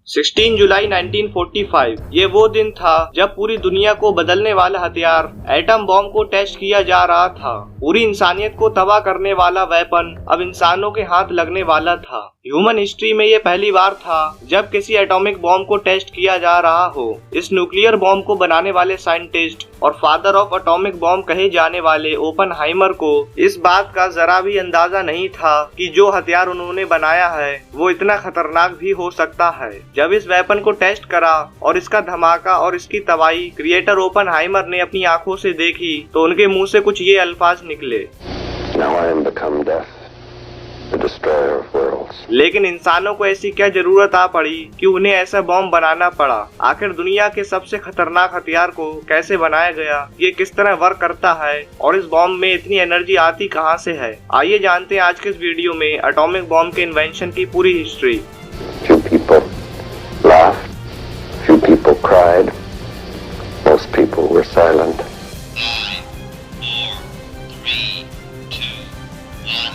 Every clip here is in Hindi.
16 जुलाई 1945 ये वो दिन था जब पूरी दुनिया को बदलने वाला हथियार एटम बॉम्ब को टेस्ट किया जा रहा था। पूरी इंसानियत को तबाह करने वाला वेपन अब इंसानों के हाथ लगने वाला था। ह्यूमन हिस्ट्री में ये पहली बार था जब किसी एटॉमिक बॉम्ब को टेस्ट किया जा रहा हो। इस न्यूक्लियर बॉम्ब को बनाने वाले साइंटिस्ट और फादर ऑफ एटॉमिक बॉम्ब कहे जाने वाले ओपनहाइमर को इस बात का जरा भी अंदाजा नहीं था कि जो हथियार उन्होंने बनाया है वो इतना खतरनाक भी हो सकता है। जब इस वेपन को टेस्ट करा और इसका धमाका और इसकी तबाही क्रिएटर ओपनहाइमर ने अपनी आंखों से देखी तो उनके मुंह से कुछ ये अल्फाज निकले, Now I am become death, the destroyer of worlds. लेकिन इंसानों को ऐसी क्या जरूरत आ पड़ी कि उन्हें ऐसा बॉम्ब बनाना पड़ा। आखिर दुनिया के सबसे खतरनाक हथियार को कैसे बनाया गया, ये किस तरह वर्क करता है और इस बॉम्ब में इतनी एनर्जी आती कहां से है। आइए जानते हैं आज के इस वीडियो में एटॉमिक बॉम्ब के इन्वेंशन की पूरी history. Few people laughed, few people cried, most people were silent. 9, 4, 3, 2, 1.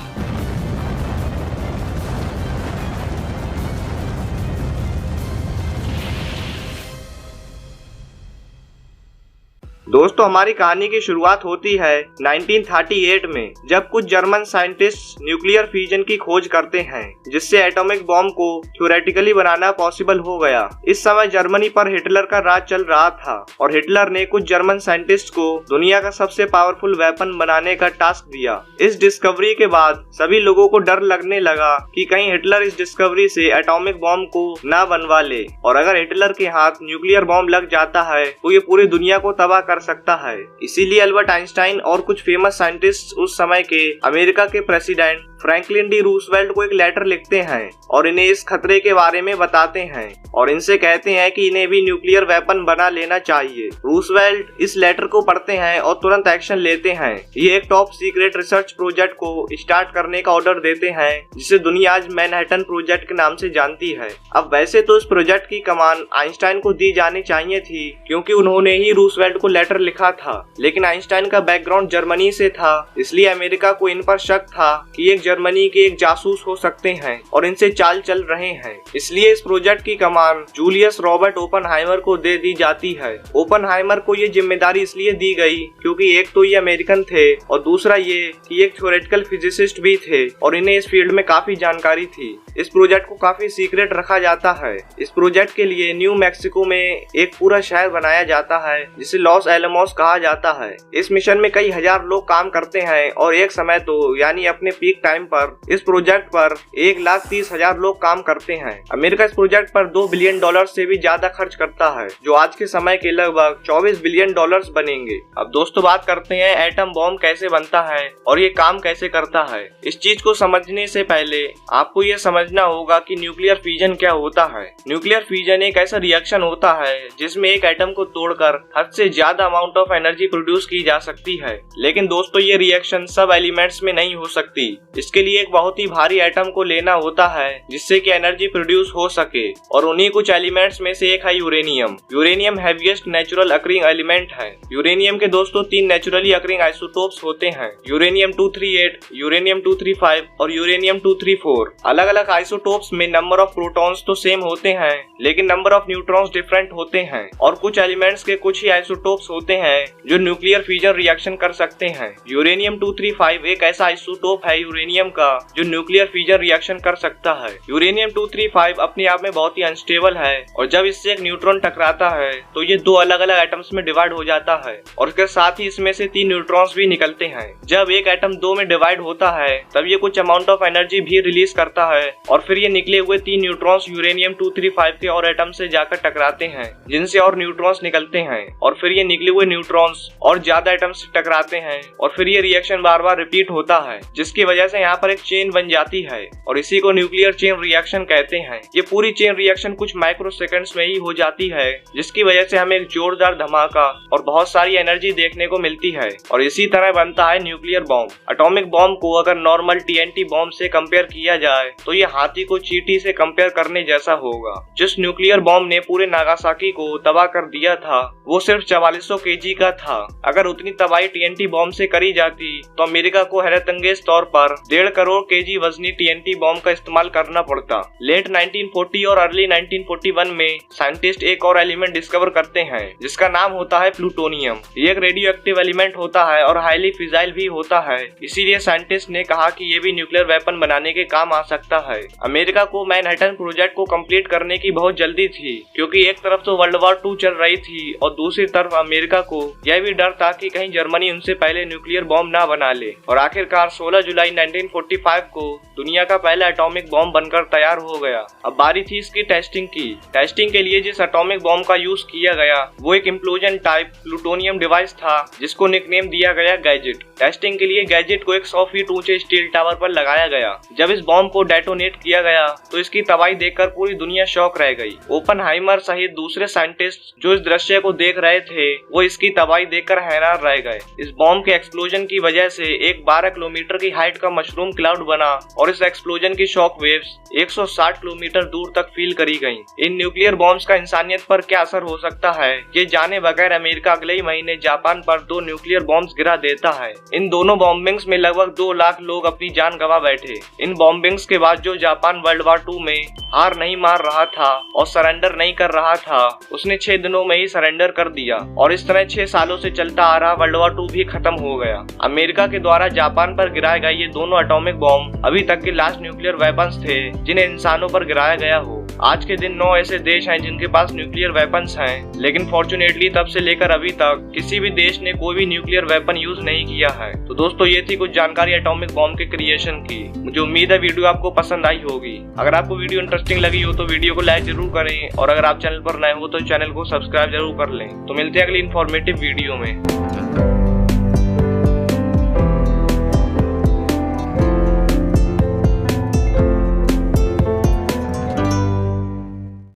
दोस्तों हमारी कहानी की शुरुआत होती है 1938 में जब कुछ जर्मन साइंटिस्ट न्यूक्लियर फ्यूजन की खोज करते हैं जिससे एटॉमिक बॉम्ब को थ्योरेटिकली बनाना पॉसिबल हो गया। इस समय जर्मनी पर हिटलर का राज चल रहा था और हिटलर ने कुछ जर्मन साइंटिस्ट को दुनिया का सबसे पावरफुल वेपन बनाने का टास्क दिया। इस डिस्कवरी के बाद सभी लोगों को डर लगने लगा कि कहीं हिटलर इस डिस्कवरी से एटॉमिक बॉम्ब को ना बनवा ले और अगर हिटलर के हाथ न्यूक्लियर बॉम्ब लग जाता है तो ये पूरी दुनिया को तबाह कर सकता है। इसीलिए अल्बर्ट आइंस्टाइन और कुछ फेमस साइंटिस्ट उस समय के अमेरिका के प्रेसिडेंट फ्रैंकलिन डी रूजवेल्ट को एक लेटर लिखते हैं और इन्हें इस खतरे के बारे में बताते हैं और इनसे कहते हैं कि इन्हें भी न्यूक्लियर वेपन बना लेना चाहिए। रूजवेल्ट इस लेटर को पढ़ते हैं और तुरंत एक्शन लेते हैं। ये एक टॉप सीक्रेट रिसर्च प्रोजेक्ट को स्टार्ट करने का ऑर्डर देते हैं जिसे दुनिया आज मैनहट्टन प्रोजेक्ट के नाम से जानती है। अब वैसे तो इस प्रोजेक्ट की कमान आइंस्टाइन को दी जानी चाहिए थी क्योंकि उन्होंने ही रूजवेल्ट को लेटर लिखा था, लेकिन आइंस्टाइन का बैकग्राउंड जर्मनी से था इसलिए अमेरिका को इन पर शक था कि एक जर्मनी के एक जासूस हो सकते हैं और इनसे चाल चल रहे हैं। इसलिए इस प्रोजेक्ट की कमान जूलियस रॉबर्ट ओपनहाइमर को दे दी जाती है। ओपनहाइमर को ये जिम्मेदारी इसलिए दी गई क्योंकि एक तो ये अमेरिकन थे और दूसरा ये कि एक थ्योरेटिकल फिजिसिस्ट भी थे और इन्हें इस फील्ड में काफी जानकारी थी। इस प्रोजेक्ट को काफी सीक्रेट रखा जाता है। इस प्रोजेक्ट के लिए न्यू मैक्सिको में एक पूरा शहर बनाया जाता है जिसे लॉस एलमोस कहा जाता है। इस मिशन में कई हजार लोग काम करते हैं और एक समय तो यानी अपने पीक टाइम पर इस प्रोजेक्ट पर 1,30,000 लोग काम करते हैं। अमेरिका इस प्रोजेक्ट पर $2 बिलियन से भी ज्यादा खर्च करता है जो आज के समय के लगभग $24 बिलियन बनेंगे। अब दोस्तों बात करते हैं एटम बॉम्ब कैसे बनता है और ये काम कैसे करता है। इस चीज को समझने से पहले आपको ये समझना होगा कि न्यूक्लियर फ्यूजन क्या होता है। न्यूक्लियर फ्यूजन एक ऐसा रिएक्शन होता है जिसमें एक एटम को तोड़कर हद से ज्यादा अमाउंट ऑफ एनर्जी प्रोड्यूस की जा सकती है। लेकिन दोस्तों ये रिएक्शन सब एलिमेंट्स में नहीं हो सकती। इसके लिए एक बहुत ही भारी एटम को लेना होता है जिससे कि एनर्जी प्रोड्यूस हो सके और उन्हीं कुछ एलिमेंट्स में से एक है uranium. Uranium heaviest natural occurring element है। यूरेनियम के दोस्तों 3 नेचुरली अकरिंग आइसोटोप्स होते हैं, यूरेनियम 238, यूरेनियम 235 और यूरेनियम 234। अलग अलग आइसोटोप्स में नंबर ऑफ प्रोटॉन्स तो सेम होते हैं लेकिन नंबर ऑफ न्यूट्रॉन्स डिफरेंट होते हैं और कुछ एलिमेंट्स के कुछ ही आइसोटोप्स होते हैं जो न्यूक्लियर फ्यूजन रिएक्शन कर सकते हैं। यूरेनियम 235 एक ऐसा आइसोटोप है यूरेनियम का जो न्यूक्लियर फ्यूजन रिएक्शन कर सकता है। यूरेनियम 235 अपने आप में बहुत ही अनस्टेबल है और जब इससे एक न्यूट्रॉन टकराता है तो ये 2 अलग अलग एटम्स में डिवाइड हो जाता है और इसके साथ ही इसमें से 3 न्यूट्रॉन्स भी निकलते हैं। जब एक एटम 2 में डिवाइड होता है तब ये कुछ अमाउंट ऑफ एनर्जी भी रिलीज करता है और फिर ये निकले हुए 3 न्यूट्रॉन्स यूरेनियम 235 के और एटम से जाकर टकराते हैं जिनसे और न्यूट्रॉन्स निकलते हैं और फिर ये निकले हुए न्यूट्रॉन्स और ज्यादा एटम्स से टकराते हैं और फिर ये रिएक्शन बार बार रिपीट होता है जिसकी वजह से यहाँ पर एक चेन बन जाती है और इसी को न्यूक्लियर चेन रिएक्शन कहते हैं। ये पूरी चेन रिएक्शन कुछ माइक्रो सेकंड्स में ही हो जाती है जिसकी वजह से हमें एक जोरदार धमाका और बहुत सारी एनर्जी देखने को मिलती है और इसी तरह बनता है न्यूक्लियर बॉम्ब। एटॉमिक बॉम्ब को अगर नॉर्मल TNT बॉम्ब से कंपेयर किया जाए तो ये हाथी को चींटी से कंपेयर करने जैसा होगा। जिस न्यूक्लियर बॉम्ब ने पूरे नागासाकी को तबाह कर दिया था वो सिर्फ 4400 kg का था। अगर उतनी तबाही TNT बॉम्ब से करी जाती तो अमेरिका को हैरतअंगेज तौर पर 1.5 करोड़ केजी वजनी TNT बॉम्ब का इस्तेमाल करना पड़ता। लेट 1940 और अर्ली 1941 में साइंटिस्ट एक और एलिमेंट डिस्कवर करते हैं जिसका नाम होता है प्लूटोनियम। ये एक रेडियो एक्टिव एलिमेंट होता है और हाईली फिजाइल भी होता है, इसीलिए साइंटिस्ट ने कहा कि ये भी न्यूक्लियर वेपन बनाने के काम आ सकता है। अमेरिका को मैनहट्टन प्रोजेक्ट को कंप्लीट करने की बहुत जल्दी थी, क्योंकि एक तरफ तो वर्ल्ड वॉर 2 चल रही थी और दूसरी तरफ अमेरिका को यह भी डर था कि कहीं जर्मनी उनसे पहले न्यूक्लियर बॉम्ब ना बना ले। और आखिरकार 16 जुलाई 1945 को दुनिया का पहला एटॉमिक बॉम्ब बनकर तैयार हो गया। अब बारी थी इसकी टेस्टिंग की। टेस्टिंग के लिए जिस एटॉमिक बॉम्ब का यूज किया गया वो एक इम्प्लोजन टाइप प्लूटोनियम डिवाइस था जिसको निकनेम दिया गया गैजेट। टेस्टिंग के लिए गैजेट को एक 100 फीट ऊंचे स्टील टावर पर लगाया गया। जब इस बॉम्ब को डेटोनेट किया गया तो इसकी तबाही देखकर पूरी दुनिया शॉक रह गई। ओपनहाइमर सहित दूसरे साइंटिस्ट जो इस दृश्य को देख रहे थे वो इसकी तबाही देखकर हैरान रह गए। इस बॉम्ब के एक्सप्लोजन की वजह से एक 12 किलोमीटर की हाइट का मशरूम क्लाउड बना और इस एक्सप्लोजन की शॉक वेव्स 160 किलोमीटर दूर तक फील करी गईं। इन न्यूक्लियर बॉम्ब्स का इंसानियत पर क्या असर हो सकता है ये जाने बगैर अमेरिका अगले ही महीने जापान पर 2 न्यूक्लियर बॉम्ब्स गिरा देता है। इन दोनों बॉम्बिंग्स में लगभग 2 लाख लोग अपनी जान गंवा बैठे। इन बॉम्बिंग्स के बाद जो जापान वर्ल्ड वॉर 2 में हार नहीं मार रहा था और सरेंडर नहीं कर रहा था उसने 6 दिनों में ही सरेंडर कर दिया और इस तरह 6 सालों से चलता आ रहा वर्ल्ड वॉर 2 भी खत्म हो गया। अमेरिका के द्वारा जापान पर गिराए गए ये दोनों एटॉमिक बॉम्ब अभी तक के लास्ट न्यूक्लियर वेपन्स थे जिन्हें इंसानों पर गिराया गया हो। आज के दिन 9 ऐसे देश हैं जिनके पास न्यूक्लियर वेपन्स हैं, लेकिन फॉर्चुनेटली तब से लेकर अभी तक किसी भी देश ने कोई भी न्यूक्लियर वेपन यूज नहीं किया है। तो दोस्तों ये थी कुछ जानकारी एटॉमिक बॉम्ब के क्रिएशन की। मुझे उम्मीद है वीडियो आपको पसंद आई होगी। अगर आपको वीडियो इंटरेस्टिंग लगी हो तो वीडियो को लाइक जरूर करें और अगर आप चैनल पर नए हो तो चैनल को सब्सक्राइब जरूर कर लें। तो मिलते हैं अगली इन्फॉर्मेटिव वीडियो में।